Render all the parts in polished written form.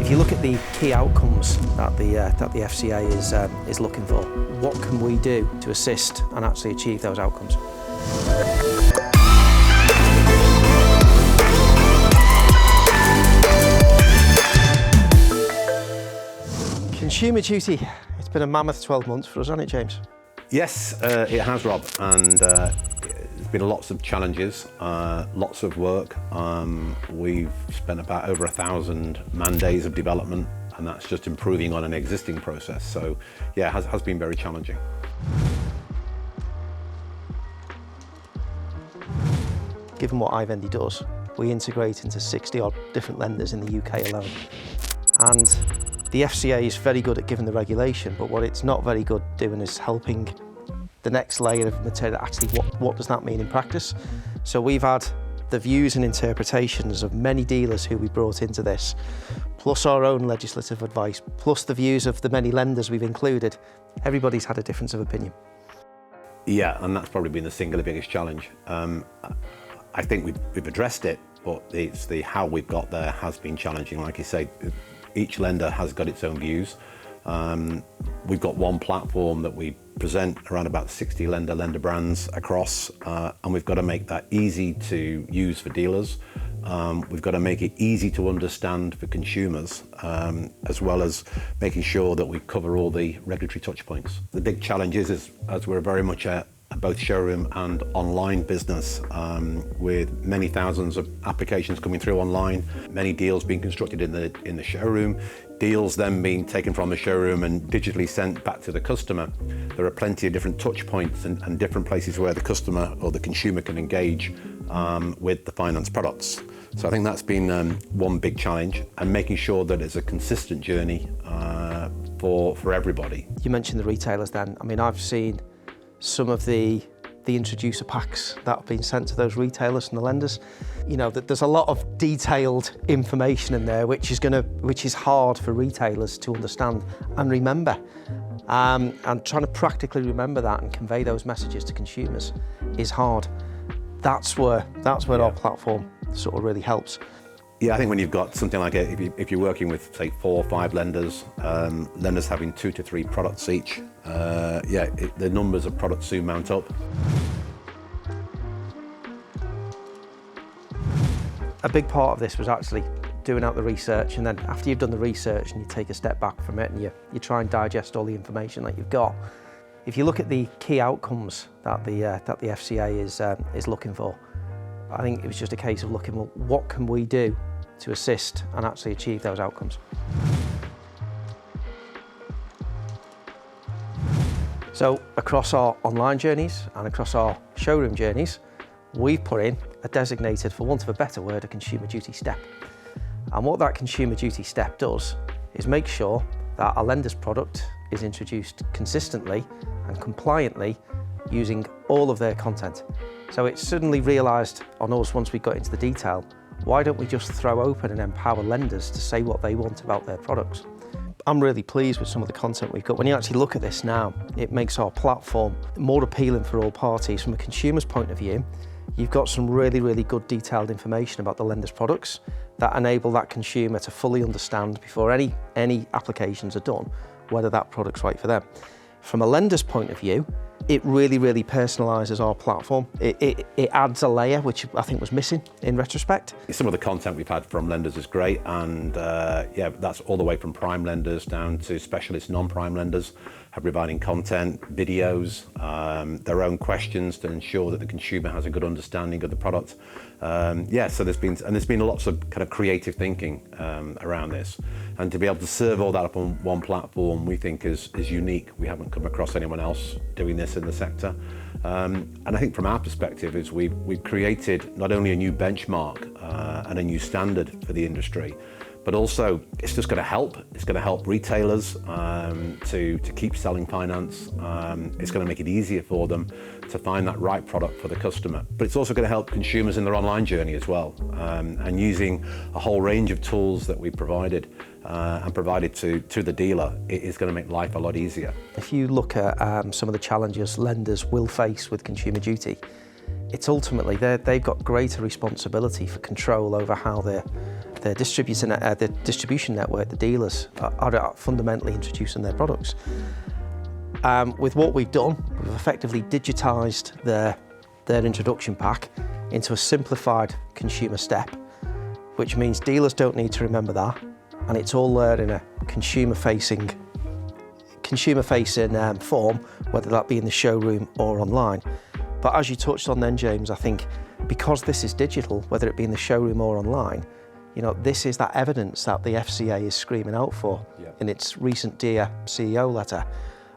If you look at the key outcomes that the FCA is looking for, what can we do to assist and actually achieve those outcomes? Consumer duty, it's been a mammoth 12 months for us, hasn't it, James? Yes, it has, Rob, and there's been lots of challenges, lots of work. We've spent about over 1,000 man days of development, and that's just improving on an existing process. So, yeah, it has been very challenging. Given what iVendi does, we integrate into 60 odd different lenders in the UK alone. And the FCA is very good at giving the regulation, but what it's not very good doing is helping the next layer of material. Actually, what does that mean in practice? So we've had the views and interpretations of many dealers who we brought into this, plus our own legislative advice, plus the views of the many lenders we've included. Everybody's had a difference of opinion. Yeah, and that's probably been the single biggest challenge. I think we've addressed it, but it's the how we've got there has been challenging. Like you say, each lender has got its own views. We've got one platform that we present around about 60 lender brands across, and we've got to make that easy to use for dealers. We've got to make it easy to understand for consumers, as well as making sure that we cover all the regulatory touch points. The big challenge is as we're very much a both showroom and online business, with many thousands of applications coming through online, many deals being constructed in the showroom, deals then being taken from the showroom and digitally sent back to the customer. There are plenty of different touch points and different places where the customer or the consumer can engage with the finance products. So I think that's been one big challenge, and making sure that it's a consistent journey for everybody. You mentioned the retailers then. I mean, I've seen some of the introducer packs that have been sent to those retailers and the lenders. You know, that there's a lot of detailed information in there which is hard for retailers to understand and remember. And trying to practically remember that and convey those messages to consumers is hard. That's where our platform sort of really helps. Yeah, I think when you've got something like if you're working with, say, 4 or 5 lenders, lenders having 2 to 3 products each, the numbers of products soon mount up. A big part of this was actually doing out the research, and then after you've done the research and you take a step back from it and you try and digest all the information that you've got. If you look at the key outcomes that the FCA is looking for, I think it was just a case of looking, well, what can we do to assist and actually achieve those outcomes? So across our online journeys and across our showroom journeys, we've put in a designated, for want of a better word, a consumer duty step. And what that consumer duty step does is make sure that a lender's product is introduced consistently and compliantly using all of their content. So it suddenly realised on us, once we got into the detail, why don't we just throw open and empower lenders to say what they want about their products? I'm really pleased with some of the content we've got. When you actually look at this now, it makes our platform more appealing for all parties. From a consumer's point of view, you've got some really, really good detailed information about the lender's products that enable that consumer to fully understand before any applications are done whether that product's right for them. From a lender's point of view, it really, really personalises our platform. It adds a layer which I think was missing in retrospect. Some of the content we've had from lenders is great, and that's all the way from prime lenders down to specialist non-prime lenders, are providing content, videos, their own questions to ensure that the consumer has a good understanding of the product. So there's been lots of kind of creative thinking around this, and to be able to serve all that up on one platform, we think is unique. We haven't come across anyone else doing this in the sector, and I think from our perspective is we've created not only a new benchmark and a new standard for the industry, but also it's just going to help. It's going to help retailers to keep selling finance. It's going to make it easier for them to find that right product for the customer. But it's also going to help consumers in their online journey as well. And using a whole range of tools that we provided and provided to the dealer, it is going to make life a lot easier. If you look at some of the challenges lenders will face with consumer duty, it's ultimately they've got greater responsibility for control over how their the distribution network, the dealers, are fundamentally introducing their products. With what we've done, we've effectively digitised their introduction pack into a simplified consumer step, which means dealers don't need to remember that, and it's all there in a consumer-facing form, whether that be in the showroom or online. But as you touched on then, James, I think because this is digital, whether it be in the showroom or online, you know, this is that evidence that the FCA is screaming out for in its recent Dear CEO letter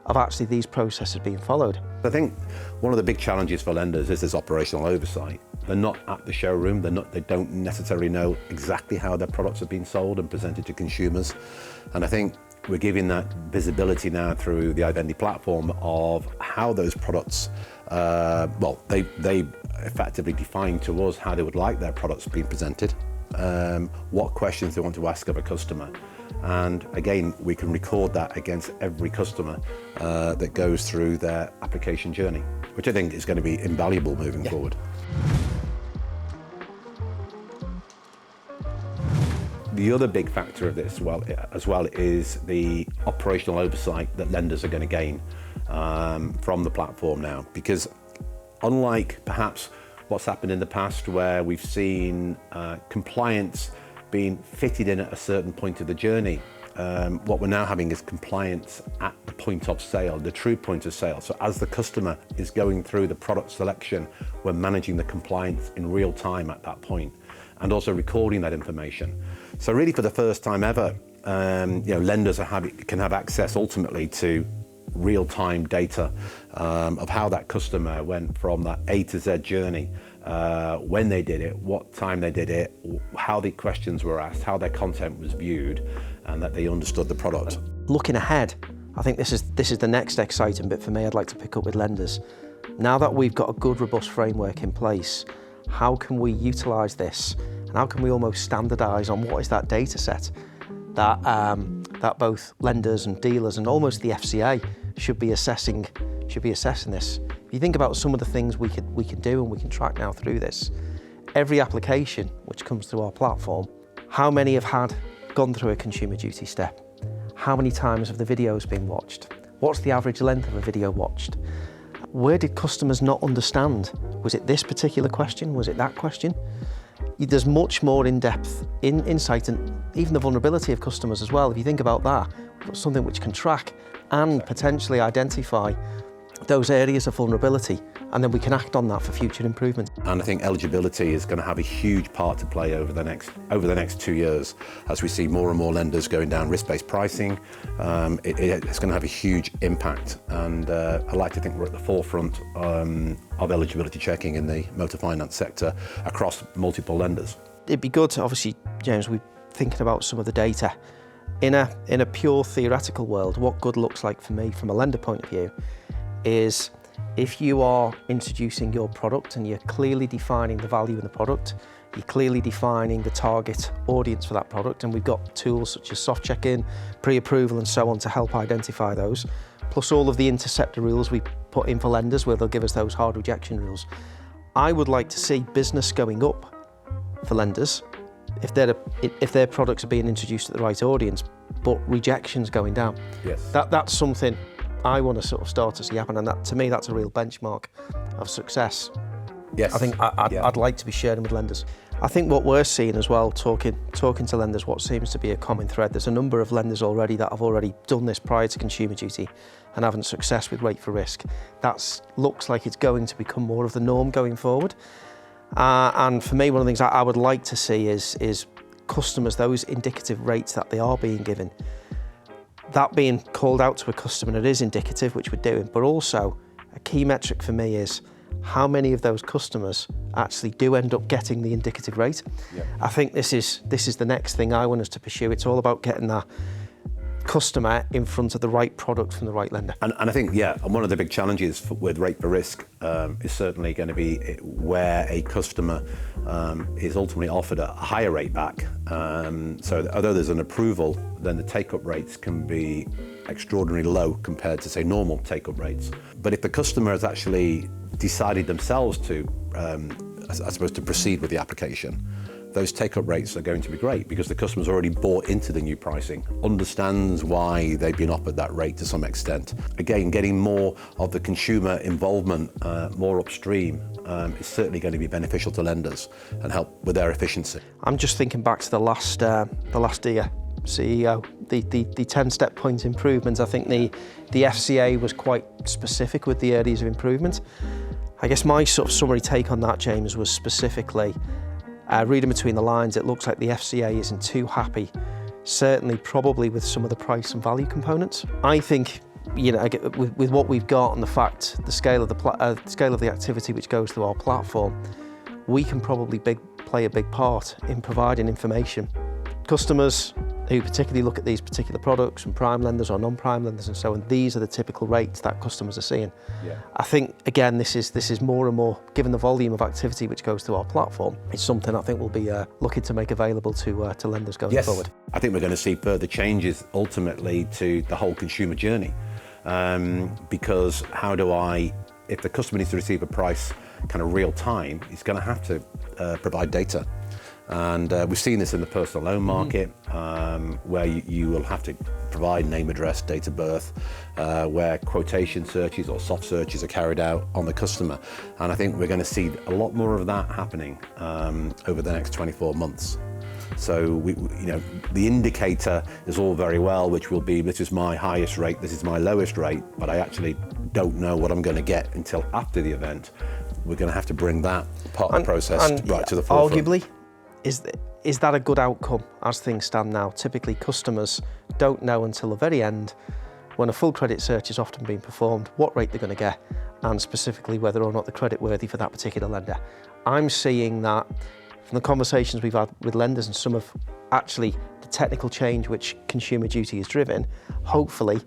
of actually these processes being followed. I think one of the big challenges for lenders is this operational oversight. They're not at the showroom, they don't necessarily know exactly how their products are being sold and presented to consumers. And I think we're giving that visibility now through the iVendi platform of how those products, they effectively define to us how they would like their products being presented, what questions they want to ask of a customer. And again, we can record that against every customer that goes through their application journey, which I think is going to be invaluable moving forward. The other big factor of this as well is the operational oversight that lenders are going to gain from the platform now, because unlike perhaps what's happened in the past where we've seen compliance being fitted in at a certain point of the journey, what we're now having is compliance at the point of sale, the true point of sale. So as the customer is going through the product selection, we're managing the compliance in real time at that point, and also recording that information. So really, for the first time ever, lenders can have access ultimately to real-time data of how that customer went from that A to Z journey, when they did it, what time they did it, how the questions were asked, how their content was viewed, and that they understood the product. Looking ahead, I think this is the next exciting bit for me I'd like to pick up with lenders. Now that we've got a good, robust framework in place, how can we utilise this, and how can we almost standardise on what is that data set that both lenders and dealers and almost the FCA should be assessing this. If you think about some of the things we can do and we can track now through this, every application which comes through our platform, how many have gone through a consumer duty step? How many times have the videos been watched? What's the average length of a video watched? Where did customers not understand? Was it this particular question? Was it that question? There's much more in-depth insight, and even the vulnerability of customers as well. If you think about that, we've got something which can track and potentially identify those areas of vulnerability, and then we can act on that for future improvement. And I think eligibility is going to have a huge part to play over the next 2 years as we see more and more lenders going down risk-based pricing. It's going to have a huge impact, and I like to think we're at the forefront of eligibility checking in the motor finance sector across multiple lenders. It'd be good to, obviously, James, we're thinking about some of the data. In a pure theoretical world, what good looks like for me from a lender point of view is if you are introducing your product and you're clearly defining the value in the product, you're clearly defining the target audience for that product, and we've got tools such as soft check-in, pre-approval and so on to help identify those, plus all of the interceptor rules we put in for lenders where they'll give us those hard rejection rules. I would like to see business going up for lenders if their products are being introduced to the right audience, but rejections going down. Yes. That's something I want to sort of start to see happen, and that, to me, that's a real benchmark of success. Yes. I think I'd like to be sharing with lenders. I think what we're seeing as well, talking to lenders, what seems to be a common thread, there's a number of lenders already that have already done this prior to consumer duty and having success with rate for risk. That looks like it's going to become more of the norm going forward. And for me, one of the things I would like to see is customers, those indicative rates that they are being given, that being called out to a customer, and it is indicative, which we're doing, but also a key metric for me is how many of those customers actually do end up getting the indicative rate. Yep. I think this is the next thing I want us to pursue. It's all about getting that customer in front of the right product from the right lender. And I think, and one of the big challenges with rate for risk is certainly going to be where a customer is ultimately offered a higher rate back. So although there's an approval, then the take-up rates can be extraordinarily low compared to, say, normal take-up rates. But if the customer has actually decided themselves to, I suppose, to proceed with the application, those take-up rates are going to be great because the customer's already bought into the new pricing, understands why they've been offered that rate to some extent. Again, getting more of the consumer involvement more upstream is certainly going to be beneficial to lenders and help with their efficiency. I'm just thinking back to the last year CEO, the 10-step point improvements. I think the FCA was quite specific with the areas of improvement. I guess my sort of summary take on that, James, was specifically, reading between the lines, it looks like the FCA isn't too happy, certainly probably with some of the price and value components. I think, you know, with what we've got and the fact, the scale of the activity which goes through our platform, we can probably play a big part in providing information. Customers who particularly look at these particular products from prime lenders or non-prime lenders and so on, these are the typical rates that customers are seeing. Yeah. I think, again, this is more and more, given the volume of activity which goes through our platform, it's something I think we'll be looking to make available to lenders going forward. I think we're going to see further changes ultimately to the whole consumer journey. Because if the customer needs to receive a price kind of real time, he's going to have to provide data. And we've seen this in the personal loan market, where you will have to provide name, address, date of birth, where quotation searches or soft searches are carried out on the customer. And I think we're going to see a lot more of that happening over the next 24 months. So the indicator is all very well, which will be, this is my highest rate, this is my lowest rate, but I actually don't know what I'm going to get until after the event. We're going to have to bring that part of the process right to the forefront. Arguably, is that a good outcome as things stand now? Typically, customers don't know until the very end, when a full credit search is often being performed, what rate they're going to get, and specifically whether or not they're creditworthy for that particular lender. I'm seeing that from the conversations we've had with lenders and some of actually the technical change which Consumer Duty is driven. Hopefully,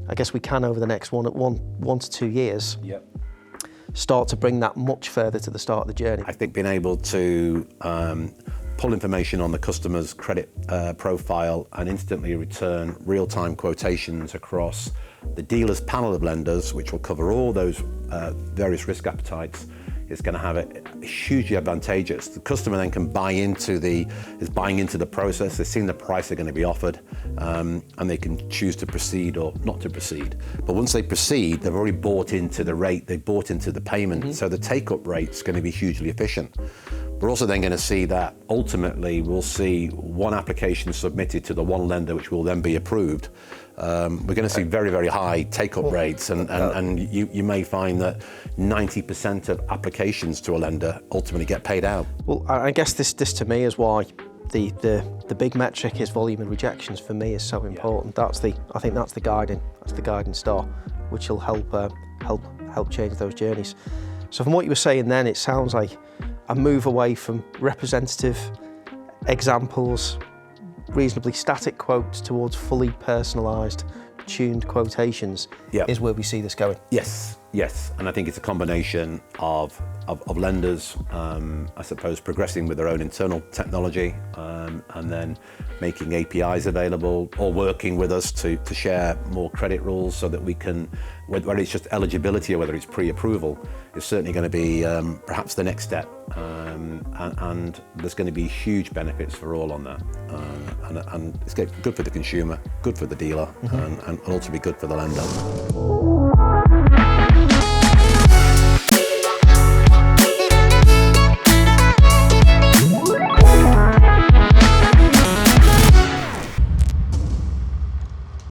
I guess we can over the next one to 2 years. Yep. Start to bring that much further to the start of the journey. I think being able to pull information on the customer's credit profile and instantly return real-time quotations across the dealer's panel of lenders, which will cover all those various risk appetites, is going to have it hugely advantageous. The customer then can buy into the process. They've seen the price they're going to be offered, and they can choose to proceed or not to proceed. But once they proceed, they've already bought into the rate, they've bought into the payment, so the take-up rate's going to be hugely efficient. We're also then going to see that ultimately we'll see one application submitted to the one lender, which will then be approved. We're going to see very, very high take-up rates, and you may find that 90% of applications to a lender ultimately get paid out. Well, I guess this to me is why the big metric is volume and rejections for me is so important. I think that's the guiding star, which will help change those journeys. So from what you were saying then, it sounds like a move away from representative examples, reasonably static quotes towards fully personalised, tuned quotations is where we see this going. Yes, and I think it's a combination of lenders, I suppose, progressing with their own internal technology, and then making APIs available or working with us to share more credit rules so that we can, whether it's just eligibility or whether it's pre-approval, is certainly going to be perhaps the next step, and there's going to be huge benefits for all on that, and it's good for the consumer, good for the dealer, and ultimately good for the lender.